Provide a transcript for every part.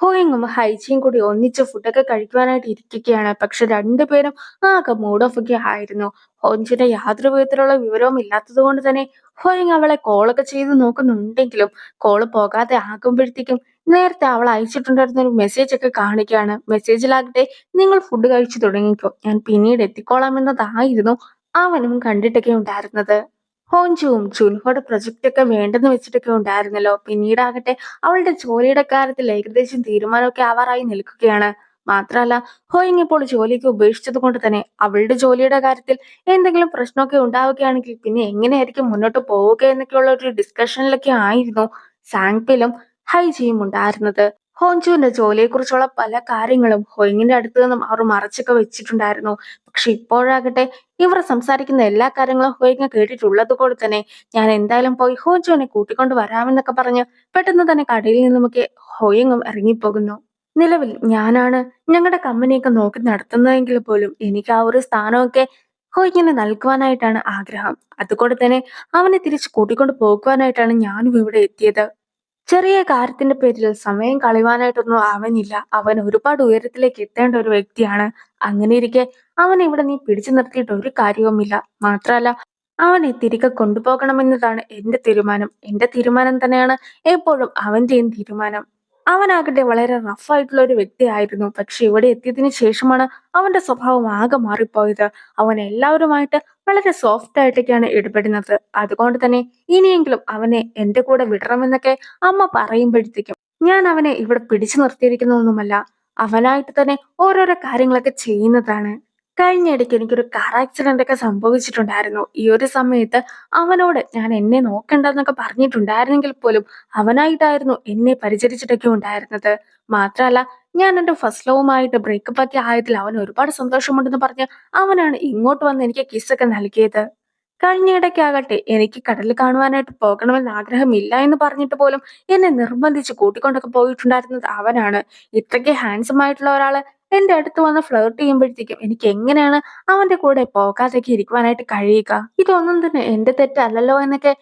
ഹോയിങ്ങും ഹൈച്ചിയും കൂടി ഒന്നിച്ച് ഫുഡൊക്കെ കഴിക്കുവാനായിട്ട് ഇരിക്കുകയാണ്. പക്ഷെ രണ്ടുപേരും ആകെ മൂഡ് ഓഫ് ഒക്കെ ആയിരുന്നു. ഹോഞ്ചിന്റെ യാതൊരു വിധത്തിലുള്ള വിവരവും ഇല്ലാത്തത് കൊണ്ട് തന്നെ ഹോയിങ് അവളെ കോളൊക്കെ ചെയ്ത് നോക്കുന്നുണ്ടെങ്കിലും കോള് പോകാതെ ആകുമ്പോഴത്തേക്കും നേരത്തെ അവൾ അയച്ചിട്ടുണ്ടായിരുന്ന ഒരു മെസ്സേജ് ഒക്കെ കാണിക്കുകയാണ്. മെസ്സേജിലാകട്ടെ നിങ്ങൾ ഫുഡ് കഴിച്ചു തുടങ്ങിക്കോ, ഞാൻ പിന്നീട് എത്തിക്കോളാം എന്നതായിരുന്നു അവനും കണ്ടിട്ടൊക്കെ ഉണ്ടായിരുന്നത്. ഹോഞ്ചുവും ജുൻഹോയുടെ പ്രൊജക്റ്റ് ഒക്കെ വേണ്ടെന്ന് വെച്ചിട്ടൊക്കെ ഉണ്ടായിരുന്നല്ലോ. പിന്നീടാകട്ടെ അവളുടെ ജോലിയുടെ കാര്യത്തിൽ ഏകദേശം തീരുമാനമൊക്കെ ആവാറായി നിൽക്കുകയാണ്. മാത്രമല്ല, ഹോയിങ് ഇപ്പോൾ ജോലിയൊക്കെ ഉപേക്ഷിച്ചത് കൊണ്ട് തന്നെ അവളുടെ ജോലിയുടെ കാര്യത്തിൽ എന്തെങ്കിലും പ്രശ്നമൊക്കെ ഉണ്ടാവുകയാണെങ്കിൽ പിന്നെ എങ്ങനെയായിരിക്കും മുന്നോട്ട് പോവുക എന്നൊക്കെയുള്ള ഒരു ഡിസ്കഷനിലൊക്കെ ആയിരുന്നു സാങ്പിലും ഹൈജിയും ഉണ്ടായിരുന്നത്. ഹോഞ്ചുവിന്റെ ജോലിയെക്കുറിച്ചുള്ള പല കാര്യങ്ങളും ഹോയിങ്ങിന്റെ അടുത്ത് നിന്നും അവർ മറച്ചൊക്കെ വെച്ചിട്ടുണ്ടായിരുന്നു. പക്ഷെ ഇപ്പോഴാകട്ടെ ഇവർ സംസാരിക്കുന്ന എല്ലാ കാര്യങ്ങളും ഹോയിങ് കേട്ടിട്ടുള്ളത് കൊണ്ട് തന്നെ ഞാൻ എന്തായാലും പോയി ഹോഞ്ചുവിനെ കൂട്ടിക്കൊണ്ട് വരാമെന്നൊക്കെ പറഞ്ഞ് പെട്ടെന്ന് തന്നെ കടയിൽ നിന്നുമൊക്കെ ഹോയിങ്ങും ഇറങ്ങിപ്പോകുന്നു. നിലവിൽ ഞാനാണ് ഞങ്ങളുടെ കമ്പനിയൊക്കെ നോക്കി നടത്തുന്നതെങ്കിൽ പോലും എനിക്ക് ആ ഒരു സ്ഥാനമൊക്കെ ഹോയിങ്ങിന് നൽകുവാനായിട്ടാണ് ആഗ്രഹം. അതുകൊണ്ട് തന്നെ അവനെ തിരിച്ച് കൂട്ടിക്കൊണ്ട് പോകുവാനായിട്ടാണ് ഞാനും ഇവിടെ എത്തിയത്. ചെറിയ കാര്യത്തിന്റെ പേരിൽ സമയം കളയുവാനായിട്ടൊന്നും അവനില്ല. അവൻ ഒരുപാട് ഉയരത്തിലേക്ക് എത്തേണ്ട ഒരു വ്യക്തിയാണ്. അങ്ങനെ ഇരിക്കെ അവനെ ഇവിടെ നീ പിടിച്ചു നിർത്തിയിട്ട് ഒരു കാര്യവുമില്ല. മാത്രമല്ല, അവനെ തിരികെ കൊണ്ടുപോകണമെന്നതാണ് എന്റെ തീരുമാനം. എന്റെ തീരുമാനം തന്നെയാണ് എപ്പോഴും അവന്റെയും തീരുമാനം. അവനാകട്ടെ വളരെ റഫായിട്ടുള്ള ഒരു വ്യക്തിയായിരുന്നു. പക്ഷെ ഇവിടെ എത്തിയതിനു ശേഷമാണ് അവന്റെ സ്വഭാവം ആകെ മാറിപ്പോയത്. അവൻ എല്ലാവരുമായിട്ട് വളരെ സോഫ്റ്റ് ആയിട്ടൊക്കെയാണ് ഇടപെടുന്നത്. അതുകൊണ്ട് തന്നെ ഇനിയെങ്കിലും അവനെ എന്റെ കൂടെ വിടണമെന്നൊക്കെ അമ്മ പറയുമ്പോഴത്തേക്കും ഞാൻ അവനെ ഇവിടെ പിടിച്ചു നിർത്തിയിരിക്കുന്നൊന്നുമല്ല. അവനായിട്ട് തന്നെ ഓരോരോ കാര്യങ്ങളൊക്കെ ചെയ്യുന്നതാണ്. കഴിഞ്ഞിടയ്ക്ക് എനിക്കൊരു കാർ ആക്സിഡന്റ് ഒക്കെ സംഭവിച്ചിട്ടുണ്ടായിരുന്നു. ഈ ഒരു സമയത്ത് അവനോട് ഞാൻ എന്നെ നോക്കണ്ടെന്നൊക്കെ പറഞ്ഞിട്ടുണ്ടായിരുന്നെങ്കിൽ പോലും അവനായിട്ടായിരുന്നു എന്നെ പരിചരിച്ചിട്ടൊക്കെ ഉണ്ടായിരുന്നത്. മാത്രമല്ല, ഞാൻ എന്റെ ഫസ്റ്റ് ലവുമായിട്ട് ബ്രേക്കപ്പ് ഒക്കെ ആയതിൽ അവന് ഒരുപാട് സന്തോഷമുണ്ടെന്ന് പറഞ്ഞ് അവനാണ് ഇങ്ങോട്ട് വന്ന് എനിക്ക് കിസ്സൊക്കെ നൽകിയത്. കഴിഞ്ഞിടയ്ക്കാകട്ടെ എനിക്ക് കടൽ കാണുവാനായിട്ട് പോകണമെന്ന് ആഗ്രഹമില്ല എന്ന് പറഞ്ഞിട്ട് പോലും എന്നെ നിർബന്ധിച്ച് കൂട്ടിക്കൊണ്ടൊക്കെ പോയിട്ടുണ്ടായിരുന്നത് അവനാണ്. ഇത്രയ്ക്ക് ഹാൻസം ആയിട്ടുള്ള ഒരാള് എന്റെ അടുത്ത് വന്ന് ഫ്ലേർട്ട് ചെയ്യുമ്പോഴത്തേക്കും എനിക്ക് എങ്ങനെയാണ് അവന്റെ കൂടെ പോകാതൊക്കെ ഇരിക്കുവാനായിട്ട് കഴിയുക? ഇതൊന്നും തന്നെ എന്റെ തെറ്റല്ലല്ലോ എന്നൊക്കെ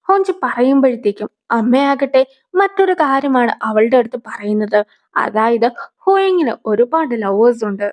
ഹോഞ്ചി പറയുമ്പോഴത്തേക്കും അമ്മയാകട്ടെ മറ്റൊരു കാര്യമാണ് അവളുടെ അടുത്ത് പറയുന്നത്. അതായത്, ഹുയിങ്ങിന് ഒരുപാട് ലവേഴ്സ് ഉണ്ട്.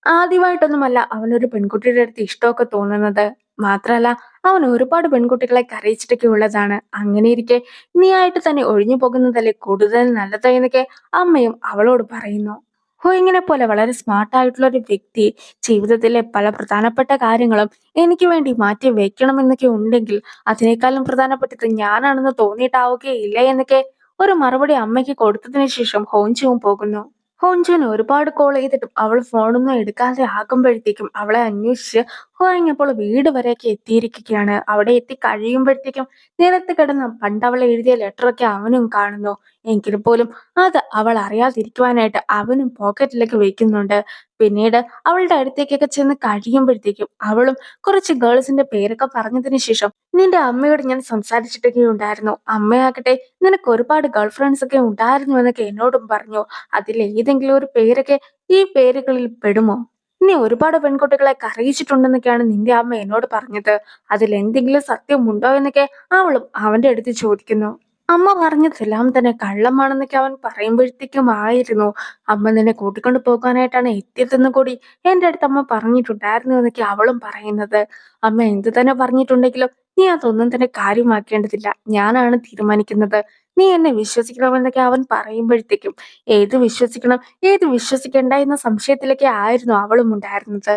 ആദ്യമായിട്ടൊന്നുമല്ല അവനൊരു പെൺകുട്ടിയുടെ അടുത്ത് ഇഷ്ടമൊക്കെ തോന്നുന്നത്. മാത്രല്ല, അവൻ ഒരുപാട് പെൺകുട്ടികളെ കരയിച്ചിട്ടൊക്കെ ഉള്ളതാണ്. അങ്ങനെ ഇരിക്കെ നീ ആയിട്ട് തന്നെ ഒഴിഞ്ഞു പോകുന്നതല്ലേ കൂടുതൽ നല്ലത് എന്നൊക്കെ അമ്മയും അവളോട് പറയുന്നു. ഹുയിങ്ങിനെ പോലെ വളരെ സ്മാർട്ട് ആയിട്ടുള്ള ഒരു വ്യക്തി ജീവിതത്തിലെ പല പ്രധാനപ്പെട്ട കാര്യങ്ങളും എനിക്ക് വേണ്ടി മാറ്റി വെക്കണമെന്നൊക്കെ ഉണ്ടെങ്കിൽ അതിനേക്കാളും പ്രധാനപ്പെട്ടത് ഞാനാണെന്ന് തോന്നിയിട്ടാവുകയില്ല എന്നൊക്കെ ഒരു മറുപടി അമ്മയ്ക്ക് കൊടുത്തതിന് ശേഷം ഹോഞ്ചുവും പോകുന്നു. ഹോഞ്ചുവിന് ഒരുപാട് കോൾ ചെയ്തിട്ടും അവൾ ഫോണൊന്നും എടുക്കാതെ ആകുമ്പോഴത്തേക്കും അവളെ അന്വേഷിച്ച് ഹോയിങ് വീട് വരെയൊക്കെ എത്തിയിരിക്കുകയാണ്. അവിടെ എത്തി കഴിയുമ്പോഴത്തേക്കും നിലത്ത് കിടന്ന് പണ്ട് അവൾ എഴുതിയ ലെറ്ററൊക്കെ അവനും കാണുന്നു. എങ്കിൽ പോലും അത് അവൾ അറിയാതിരിക്കുവാനായിട്ട് അവനും പോക്കറ്റിലേക്ക് വെക്കുന്നുണ്ട്. പിന്നീട് അവളുടെ അടുത്തേക്കൊക്കെ ചെന്ന് കഴിയുമ്പോഴത്തേക്കും അവളും കുറച്ച് ഗേൾസിന്റെ പേരൊക്കെ പറഞ്ഞതിന് ശേഷം നിന്റെ അമ്മയോട് ഞാൻ സംസാരിച്ചിട്ടൊക്കെ ഉണ്ടായിരുന്നു. അമ്മയാകട്ടെ നിനക്ക് ഒരുപാട് ഗേൾ ഫ്രണ്ട്സ് ഒക്കെ ഉണ്ടായിരുന്നു എന്നൊക്കെ എന്നോടും പറഞ്ഞു. അതിൽ ഏതെങ്കിലും ഒരു പേരൊക്കെ ഈ പേരുകളിൽ പെടുമോ? നീ ഒരുപാട് പെൺകുട്ടികളെ കരയിച്ചിട്ടുണ്ടെന്നൊക്കെയാണ് നിന്റെ അമ്മ എന്നോട് പറഞ്ഞത്. അതിൽ എന്തെങ്കിലും സത്യമുണ്ടോ എന്നൊക്കെ അവളും അവന്റെ അടുത്ത് ചോദിക്കുന്നു. അമ്മ പറഞ്ഞതെല്ലാം തന്നെ കള്ളമാണെന്നൊക്കെ അവൻ പറയുമ്പോഴത്തേക്കും ആയിരുന്നു അമ്മ നിന്നെ കൂട്ടിക്കൊണ്ട് പോകാനായിട്ടാണ് എത്തിയതെന്ന് കൂടി എന്റെ അടുത്ത് അമ്മ പറഞ്ഞിട്ടുണ്ടായിരുന്നു എന്നൊക്കെ അവളും പറയുന്നത്. അമ്മ എന്ത് തന്നെ പറഞ്ഞിട്ടുണ്ടെങ്കിലും നീ അതൊന്നും തന്നെ കാര്യമാക്കേണ്ടതില്ല. ഞാനാണ് തീരുമാനിക്കുന്നത്. നീ എന്നെ വിശ്വസിക്കണമെന്നൊക്കെ അവൻ പറയുമ്പോഴത്തേക്കും ഏത് വിശ്വസിക്കണം ഏത് വിശ്വസിക്കണ്ട എന്ന സംശയത്തിലൊക്കെ ആയിരുന്നു അവളും ഉണ്ടായിരുന്നത്.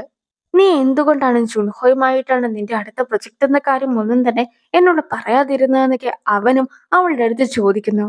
നീ എന്തുകൊണ്ടാണ് ജുൻഹോയുമായിട്ടാണ് നിന്റെ അടുത്ത പ്രൊജക്ട് എന്ന കാര്യം ഒന്നും തന്നെ എന്നോട് പറയാതിരുന്നതെന്നൊക്കെ അവനും അവളുടെ അടുത്ത് ചോദിക്കുന്നു.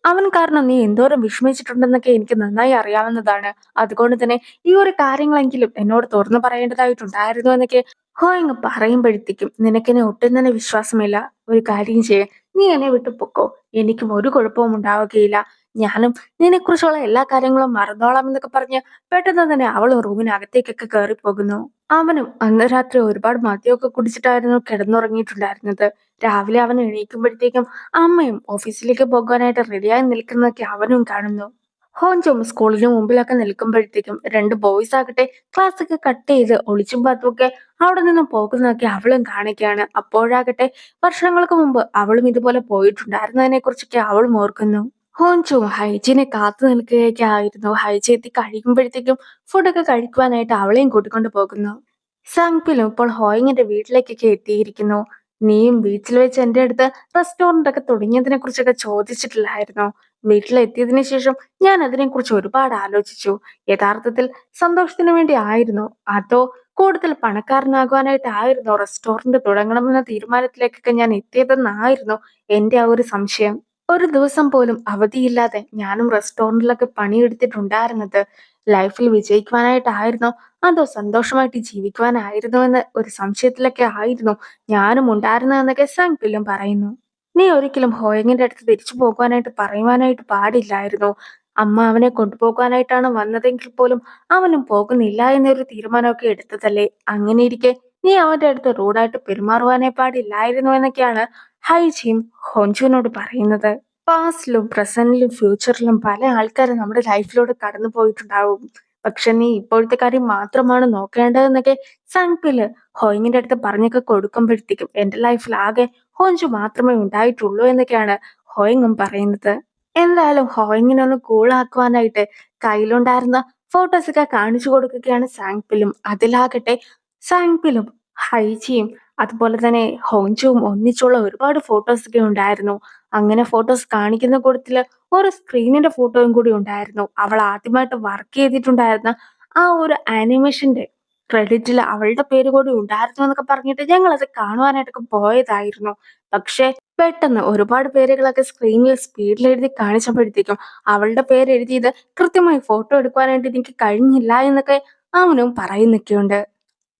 അവൻ കാരണം നീ എന്തോരം വിഷമിച്ചിട്ടുണ്ടെന്നൊക്കെ എനിക്ക് നന്നായി അറിയാവുന്നതാണ്. അതുകൊണ്ട് തന്നെ ഈ ഒരു കാര്യങ്ങളെങ്കിലും എന്നോട് തുറന്നു പറയേണ്ടതായിട്ടുണ്ടായിരുന്നു എന്നൊക്കെ ഹോയിങ് പറയുമ്പോഴത്തേക്കും നിനക്കെന്നെ ഒട്ടും തന്നെ വിശ്വാസമില്ല. ഒരു കാര്യം ചെയ്യേ, നീ എന്നെ വിട്ടു പൊക്കോ. എനിക്കും ഒരു കുഴപ്പവും ഉണ്ടാവുകയില്ല. ഞാനും നിന്നെക്കുറിച്ചുള്ള എല്ലാ കാര്യങ്ങളും മറന്നോളാം എന്നൊക്കെ പറഞ്ഞ് പെട്ടെന്ന് തന്നെ അവളും റൂമിനകത്തേക്കൊക്കെ കയറി പോകുന്നു. അവനും അന്ന് രാത്രി ഒരുപാട് മദ്യമൊക്കെ കുടിച്ചിട്ടായിരുന്നു കിടന്നുറങ്ങിയിട്ടുണ്ടായിരുന്നത്. രാവിലെ അവൻ എണീക്കുമ്പോഴത്തേക്കും അമ്മയും ഓഫീസിലേക്ക് പോകാനായിട്ട് റെഡിയായി നിൽക്കുന്നതൊക്കെ അവനും കാണുന്നു. ഹോഞ്ചും സ്കൂളിന് മുമ്പിലൊക്കെ നിൽക്കുമ്പോഴത്തേക്കും രണ്ട് ബോയ്സ് ആകട്ടെ ക്ലാസ് ഒക്കെ കട്ട് ചെയ്ത് ഒളിച്ചും പാത്തുമൊക്കെ അവിടെ നിന്നും പോകുന്നതൊക്കെ അവളും കാണിക്കുകയാണ്. അപ്പോഴാകട്ടെ വർഷങ്ങൾക്ക് മുമ്പ് അവളും ഇതുപോലെ പോയിട്ടുണ്ടായിരുന്നതിനെ കുറിച്ചൊക്കെ അവളും ഓർക്കുന്നു. ഹോൻചും ഹൈജീനെ കാത്തു നിൽക്കുകയൊക്കെ ആയിരുന്നു. ഹൈജി എത്തി കഴിയുമ്പോഴത്തേക്കും ഫുഡൊക്കെ കഴിക്കുവാനായിട്ട് അവളെയും കൂട്ടിക്കൊണ്ട് പോകുന്നു. സാങ്പിലും ഇപ്പോൾ ഹോയിങ്ങിന്റെ വീട്ടിലേക്കൊക്കെ എത്തിയിരിക്കുന്നു. നീയും വീട്ടിൽ വെച്ച് എന്റെ അടുത്ത് റെസ്റ്റോറന്റ് ഒക്കെ തുടങ്ങിയതിനെ കുറിച്ചൊക്കെ ചോദിച്ചിട്ടില്ലായിരുന്നോ? വീട്ടിലെത്തിയതിനു ശേഷം ഞാൻ അതിനെക്കുറിച്ച് ഒരുപാട് ആലോചിച്ചു. യഥാർത്ഥത്തിൽ സന്തോഷത്തിന് വേണ്ടി ആയിരുന്നോ, അതോ കൂടുതൽ പണക്കാരനാകുവാനായിട്ടായിരുന്നോ റെസ്റ്റോറന്റ് തുടങ്ങണമെന്ന തീരുമാനത്തിലേക്കൊക്കെ ഞാൻ എത്തിയതെന്നായിരുന്നു എന്റെ ആ ഒരു സംശയം. ഒരു ദിവസം പോലും അവധിയില്ലാതെ ഞാനും റെസ്റ്റോറന്റിലൊക്കെ പണിയെടുത്തിട്ടുണ്ടായിരുന്നത് ലൈഫിൽ വിജയിക്കുവാനായിട്ടായിരുന്നോ, അതോ സന്തോഷമായിട്ട് ജീവിക്കുവാനായിരുന്നോ എന്ന ഒരു സംശയത്തിലൊക്കെ ആയിരുന്നു ഞാനും ഉണ്ടായിരുന്നതെന്നൊക്കെ സാങ്പില്ലും പറയുന്നു. നീ ഒരിക്കലും ഹോയങ്ങിന്റെ അടുത്ത് തിരിച്ചു പോകുവാനായിട്ട് പറയുവാനായിട്ട് പാടില്ലായിരുന്നു. അമ്മ അവനെ കൊണ്ടുപോകാനായിട്ടാണ് വന്നതെങ്കിൽ പോലും അവനും പോകുന്നില്ല എന്നൊരു തീരുമാനമൊക്കെ എടുത്തതല്ലേ. അങ്ങനെ ഇരിക്കെ നീ അവന്റെ അടുത്ത് റൂഡായിട്ട് പെരുമാറുവാനേ പാടില്ലായിരുന്നു എന്നൊക്കെയാണ് ഹൈജിയും ഹോഞ്ചുവിനോട് പറയുന്നത്. പാസ്റ്റിലും പ്രസന്റിലും ഫ്യൂച്ചറിലും പല ആൾക്കാരും നമ്മുടെ ലൈഫിലൂടെ കടന്നു പോയിട്ടുണ്ടാവും. പക്ഷെ നീ ഇപ്പോഴത്തെ കാര്യം മാത്രമാണ് നോക്കേണ്ടതെന്നൊക്കെ സൺപില് ഹോയിങ്ങിന്റെ അടുത്ത് പറഞ്ഞൊക്കെ കൊടുക്കുമ്പോഴത്തേക്കും എന്റെ ലൈഫിൽ ആകെ ഹോഞ്ചു മാത്രമേ ഉണ്ടായിട്ടുള്ളൂ എന്നൊക്കെയാണ് ഹോയിങ്ങും പറയുന്നത്. എന്തായാലും ഹോയിങ്ങിനെ ഒന്ന് കൂളാക്കുവാനായിട്ട് കയ്യിലുണ്ടായിരുന്ന ഫോട്ടോസ് ഒക്കെ കാണിച്ചു കൊടുക്കുകയാണ് സാങ്പിലും. അതിലാകട്ടെ സാങ്പിലും ഹൈജിയും അതുപോലെ തന്നെ ഹോഞ്ചുവും ഒന്നിച്ചുള്ള ഒരുപാട് ഫോട്ടോസ് ഒക്കെ ഉണ്ടായിരുന്നു. അങ്ങനെ ഫോട്ടോസ് കാണിക്കുന്ന കൂട്ടത്തില് ഒരു സ്ക്രീനിന്റെ ഫോട്ടോയും കൂടി ഉണ്ടായിരുന്നു. അവൾ ആദ്യമായിട്ട് വർക്ക് ചെയ്തിട്ടുണ്ടായിരുന്ന ആ ഒരു ആനിമേഷന്റെ ക്രെഡിറ്റിൽ അവളുടെ പേര് കൂടി ഉണ്ടായിരുന്നു എന്നൊക്കെ പറഞ്ഞിട്ട് ഞങ്ങൾ അത് കാണുവാനായിട്ടൊക്കെ പോയതായിരുന്നു. പക്ഷെ പെട്ടെന്ന് ഒരുപാട് പേരുകളൊക്കെ സ്ക്രീനിൽ സ്പീഡിൽ എഴുതി കാണിച്ചപ്പോഴത്തേക്കും അവളുടെ പേര് എഴുതിയത് കൃത്യമായി ഫോട്ടോ എടുക്കുവാനായിട്ട് എനിക്ക് കഴിഞ്ഞില്ല എന്നൊക്കെ അവനും പറയുന്നൊക്കെയുണ്ട്.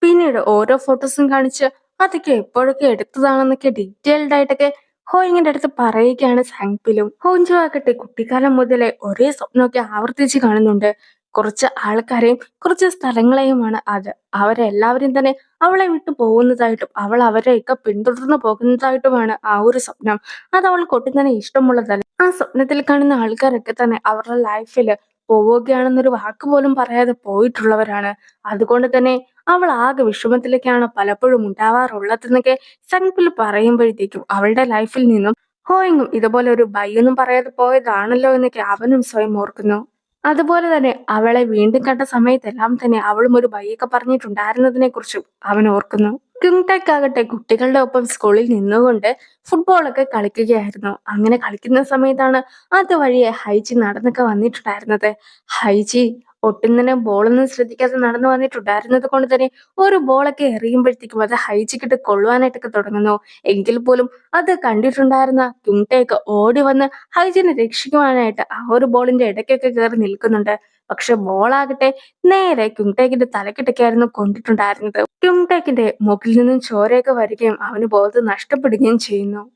പിന്നീട് ഓരോ ഫോട്ടോസും കാണിച്ച് അതൊക്കെ എപ്പോഴൊക്കെ എടുത്തതാണെന്നൊക്കെ ഡീറ്റെയിൽഡ് ആയിട്ടൊക്കെ ഹോയിങ്ങിന്റെ അടുത്ത് പറയുകയാണ് സാങ്പിലും. ഹോഞ്ചു ആകട്ടെ കുട്ടിക്കാലം മുതലേ ഒരേ സ്വപ്നമൊക്കെ ആവർത്തിച്ച് കാണുന്നുണ്ട്. കുറച്ച് ആൾക്കാരെയും കുറച്ച് സ്ഥലങ്ങളെയുമാണ് അത്. അവരെല്ലാവരും തന്നെ അവളെ വിട്ടു പോകുന്നതായിട്ടും അവൾ അവരെയൊക്കെ പിന്തുടർന്ന് പോകുന്നതായിട്ടുമാണ് ആ ഒരു സ്വപ്നം. അത് അവൾക്ക് ഒട്ടും തന്നെ ഇഷ്ടമുള്ളതല്ല. ആ സ്വപ്നത്തിൽ കാണുന്ന ആൾക്കാരൊക്കെ തന്നെ അവരുടെ ലൈഫിൽ പോവുകയാണെന്നൊരു വാക്ക് പോലും പറയാതെ പോയിട്ടുള്ളവരാണ്. അതുകൊണ്ട് തന്നെ അവൾ ആകെ വിഷമത്തിലേക്കാണ് പലപ്പോഴും ഉണ്ടാവാറുള്ളതെന്നൊക്കെ സങ്പിൽ പറയുമ്പോഴത്തേക്കും അവളുടെ ലൈഫിൽ നിന്നും ഹോയിങ്ങും ഇതുപോലെ ഒരു ബൈ ഒന്നും പറയാതെ പോയതാണല്ലോ എന്നൊക്കെ അവനും സ്വയം ഓർക്കുന്നു. അതുപോലെ തന്നെ അവളെ വീണ്ടും കണ്ട സമയത്തെല്ലാം തന്നെ അവളും ഒരു ബൈയൊക്കെ പറഞ്ഞിട്ടുണ്ടായിരുന്നതിനെ കുറിച്ചും അവൻ ഓർക്കുന്നു. ക്യുങ്ടെക് ആകട്ടെ കുട്ടികളുടെ ഒപ്പം സ്കൂളിൽ നിന്നുകൊണ്ട് ഫുട്ബോളൊക്കെ കളിക്കുകയായിരുന്നു. അങ്ങനെ കളിക്കുന്ന സമയത്താണ് അതുവഴിയെ ഹൈജി നടന്നൊക്കെ വന്നിട്ടുണ്ടായിരുന്നത്. ഹൈജി ഒട്ടും തന്നെ ബോളൊന്നും ശ്രദ്ധിക്കാതെ നടന്നു വന്നിട്ടുണ്ടായിരുന്നത് കൊണ്ട് തന്നെ ഒരു ബോളൊക്കെ എറിയുമ്പോഴത്തേക്കും അത് ഹൈജിക്കിട്ട് കൊള്ളുവാനായിട്ടൊക്കെ തുടങ്ങുന്നു. എങ്കിൽ പോലും അത് കണ്ടിട്ടുണ്ടായിരുന്ന ക്യുങ്ടേക്ക് ഓടി വന്ന് ഹൈജിനെ രക്ഷിക്കുവാനായിട്ട് ആ ഒരു ബോളിന്റെ ഇടയ്ക്കൊക്കെ കയറി നിൽക്കുന്നുണ്ട്. പക്ഷെ ബോളാകട്ടെ നേരെ ക്യുങ്ടേക്കിന്റെ തലക്കിട്ടൊക്കെയായിരുന്നു കൊണ്ടിട്ടുണ്ടായിരുന്നത്. ക്യുങ്ടേക്കിന്റെ മുഖിൽ നിന്നും ചോരയൊക്കെ വരികയും അവന് ബോധം നഷ്ടപ്പെടുകയും ചെയ്യുന്നു.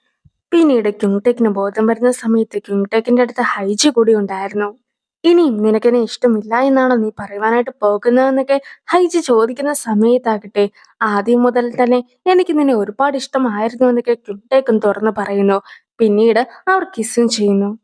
പിന്നീട് ക്യുങ്ടേക്കിന് ബോധം വരുന്ന സമയത്ത് ക്യുങ്ടേക്കിന്റെ അടുത്ത് ഹൈജി കൂടി ഉണ്ടായിരുന്നു. ഇനിയും നിനക്കെന്നെ ഇഷ്ടമില്ല എന്നാണോ നീ പറയുവാനായിട്ട് പോകുന്നതെന്നൊക്കെ ഹൈജി ചോദിക്കുന്ന സമയത്താകട്ടെ ആദ്യം മുതൽ തന്നെ എനിക്ക് നിന്നെ ഒരുപാട് ഇഷ്ടമായിരുന്നു എന്നൊക്കെ ക്യുങ്ടേക്കും തുറന്നു പറയുന്നു. പിന്നീട് അവർ കിസ്സും ചെയ്യുന്നു.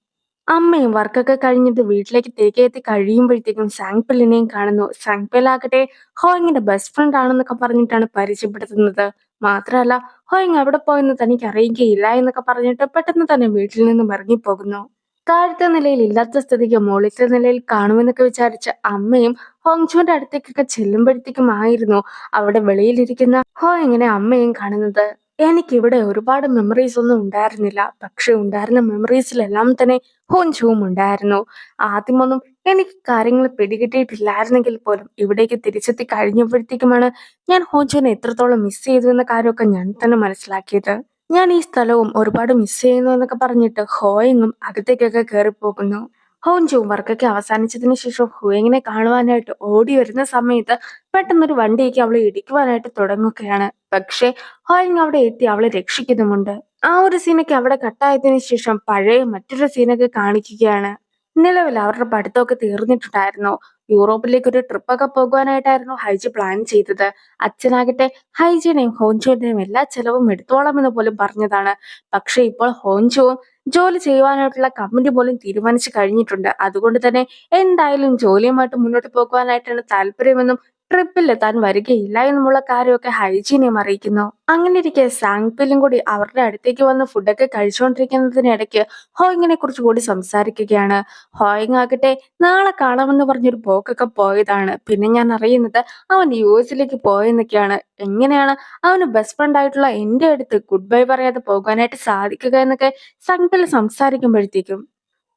അമ്മയും വർക്കൊക്കെ കഴിഞ്ഞിട്ട് വീട്ടിലേക്ക് തിരികെ എത്തി കഴിയുമ്പോഴത്തേക്കും സാങ്പിലിനെയും കാണുന്നു. സാങ്പിലാകട്ടെ ഹോയിങ്ങിന്റെ ബെസ്റ്റ് ഫ്രണ്ട് ആണെന്നൊക്കെ പറഞ്ഞിട്ടാണ് പരിചയപ്പെടുത്തുന്നത്. മാത്രമല്ല ഹോയിങ് എവിടെ പോയെന്ന് തനിക്ക് അറിയുകയില്ല എന്നൊക്കെ പറഞ്ഞിട്ട് പെട്ടെന്ന് തന്നെ വീട്ടിൽ നിന്നും ഇറങ്ങിപ്പോകുന്നു. താഴത്തെ നിലയിൽ ഇല്ലാത്ത സ്ഥിതിക്ക് മുകളിലത്തെ നിലയിൽ കാണുമെന്നൊക്കെ വിചാരിച്ച അമ്മയും ഹോങ്ചുവിന്റെ അടുത്തേക്കൊക്കെ ചെല്ലുമ്പോഴത്തേക്കും ആയിരുന്നു അവിടെ വെളിയിലിരിക്കുന്ന ഹോയിങ്ങിനെ അമ്മയും കാണുന്നത്. എനിക്കിവിടെ ഒരുപാട് മെമ്മറീസ് ഒന്നും ഉണ്ടായിരുന്നില്ല. പക്ഷെ ഉണ്ടായിരുന്ന മെമ്മറീസിലെല്ലാം തന്നെ ഹോഞ്ചുവും ഉണ്ടായിരുന്നു. ആദ്യമൊന്നും എനിക്ക് കാര്യങ്ങൾ പിടികിട്ടിയിട്ടില്ലായിരുന്നെങ്കിൽ പോലും ഇവിടേക്ക് തിരിച്ചെത്തി കഴിഞ്ഞപ്പോഴത്തേക്കുമാണ് ഞാൻ ഹോഞ്ചുവിനെ എത്രത്തോളം മിസ് ചെയ്തു എന്ന കാര്യമൊക്കെ ഞാൻ തന്നെ മനസ്സിലാക്കിയത്. ഞാൻ ഈ സ്ഥലവും ഒരുപാട് മിസ് ചെയ്യുന്നു എന്നൊക്കെ പറഞ്ഞിട്ട് ഹോയിങ്ങും അകത്തേക്കൊക്കെ കയറിപ്പോകുന്നു. ഹോഞ്ചുവും വർക്കൊക്കെ അവസാനിച്ചതിന് ശേഷം ഹുയിങ്ങിനെ കാണുവാനായിട്ട് ഓടി വരുന്ന സമയത്ത് പെട്ടെന്നൊരു വണ്ടിയൊക്കെ അവളെ ഇടിക്കുവാനായിട്ട് തുടങ്ങുകയാണ്. പക്ഷെ ഹോയിങ് അവിടെ എത്തി അവളെ രക്ഷിക്കുന്നുമുണ്ട്. ആ ഒരു സീനൊക്കെ അവിടെ കട്ടായതിനു ശേഷം പഴയ മറ്റൊരു സീനൊക്കെ കാണിക്കുകയാണ്. നിലവിൽ അവരുടെ പഠിത്തമൊക്കെ തീർന്നിട്ടുണ്ടായിരുന്നു. യൂറോപ്പിലേക്ക് ഒരു ട്രിപ്പൊക്കെ പോകുവാനായിട്ടായിരുന്നു ഹൈജി പ്ലാൻ ചെയ്തത്. അച്ഛനാകട്ടെ ഹൈജിനെയും ഹോഞ്ചുവിന്റെയും എല്ലാ ചെലവും എടുത്തോളാം എന്ന് പോലും പറഞ്ഞതാണ്. പക്ഷെ ഇപ്പോൾ ഹോഞ്ചുവും ജോലി ചെയ്യുവാനായിട്ടുള്ള കമ്പനി പോലും തീരുമാനിച്ചു കഴിഞ്ഞിട്ടുണ്ട്. അതുകൊണ്ട് തന്നെ എന്തായാലും ജോലിയുമായിട്ട് മുന്നോട്ട് പോകുവാനായിട്ടാണ് താല്പര്യമെന്നും ട്രിപ്പിൽ താൻ വരികയില്ല എന്നുമുള്ള കാര്യമൊക്കെ ഹൈജീനിയം അറിയിക്കുന്നു. അങ്ങനെ ഇരിക്കെ സാങ്പിലും കൂടി അവരുടെ അടുത്തേക്ക് വന്ന് ഫുഡൊക്കെ കഴിച്ചുകൊണ്ടിരിക്കുന്നതിനിടയ്ക്ക് ഹോയിങ്ങിനെ കുറിച്ച് കൂടി സംസാരിക്കുകയാണ്. ഹോയിങ് ആകട്ടെ നാളെ കാണാമെന്ന് പറഞ്ഞൊരു പോക്കൊക്കെ പോയതാണ്. പിന്നെ ഞാൻ അറിയുന്നത് അവൻ യുഎസിലേക്ക് പോയെന്നൊക്കെയാണ്. എങ്ങനെയാണ് അവന് ബെസ്റ്റ് ഫ്രണ്ട് ആയിട്ടുള്ള എന്റെ അടുത്ത് ഗുഡ് ബൈ പറയാതെ പോകാനായിട്ട് സാധിക്കുക എന്നൊക്കെ സാങ്പിൽ സംസാരിക്കുമ്പോഴത്തേക്കും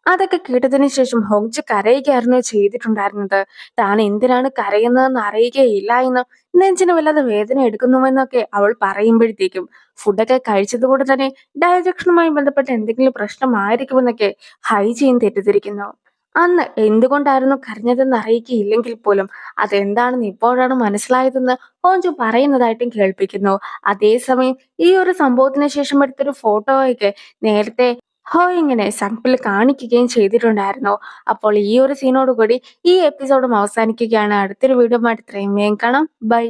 അതൊക്കെ കേട്ടതിന് ശേഷം ഹോങ്ജി കരയുകയായിരുന്നു ചെയ്തിട്ടുണ്ടായിരുന്നത്. താൻ എന്തിനാണ് കരയുന്നതെന്ന് അറിയുകയില്ല എന്നും നെഞ്ചിന് വല്ലാതെ വേദന എടുക്കുന്നുവെന്നൊക്കെ അവൾ പറയുമ്പോഴത്തേക്കും ഫുഡൊക്കെ കഴിച്ചതുകൊണ്ട് തന്നെ ഡയജക്ഷനുമായി ബന്ധപ്പെട്ട എന്തെങ്കിലും പ്രശ്നമായിരിക്കുമെന്നൊക്കെ ഹൈജീൻ തെറ്റിദ്ധരിക്കുന്നു. അന്ന് എന്തുകൊണ്ടായിരുന്നു കരഞ്ഞതെന്ന് അറിയിക്കുകയില്ലെങ്കിൽ പോലും അതെന്താണെന്ന് ഇപ്പോഴാണ് മനസ്സിലായതെന്ന് ഹോഞ്ചു പറയുന്നതായിട്ടും കേൾപ്പിക്കുന്നു. അതേസമയം ഈ ഒരു സംഭവത്തിന് ശേഷം എടുത്തൊരു ഫോട്ടോയൊക്കെ നേരത്തെ ഇങ്ങനെ സങ്കിൾ കാണിക്കുകയും ചെയ്തിട്ടുണ്ടായിരുന്നു. അപ്പോൾ ഈ ഒരു സീനോട് കൂടി ഈ എപ്പിസോഡും അവസാനിക്കുകയാണ്. അടുത്തൊരു വീഡിയോ ആയിട്ട് ഇത്രയും വേഗം കാണാം. ബൈ.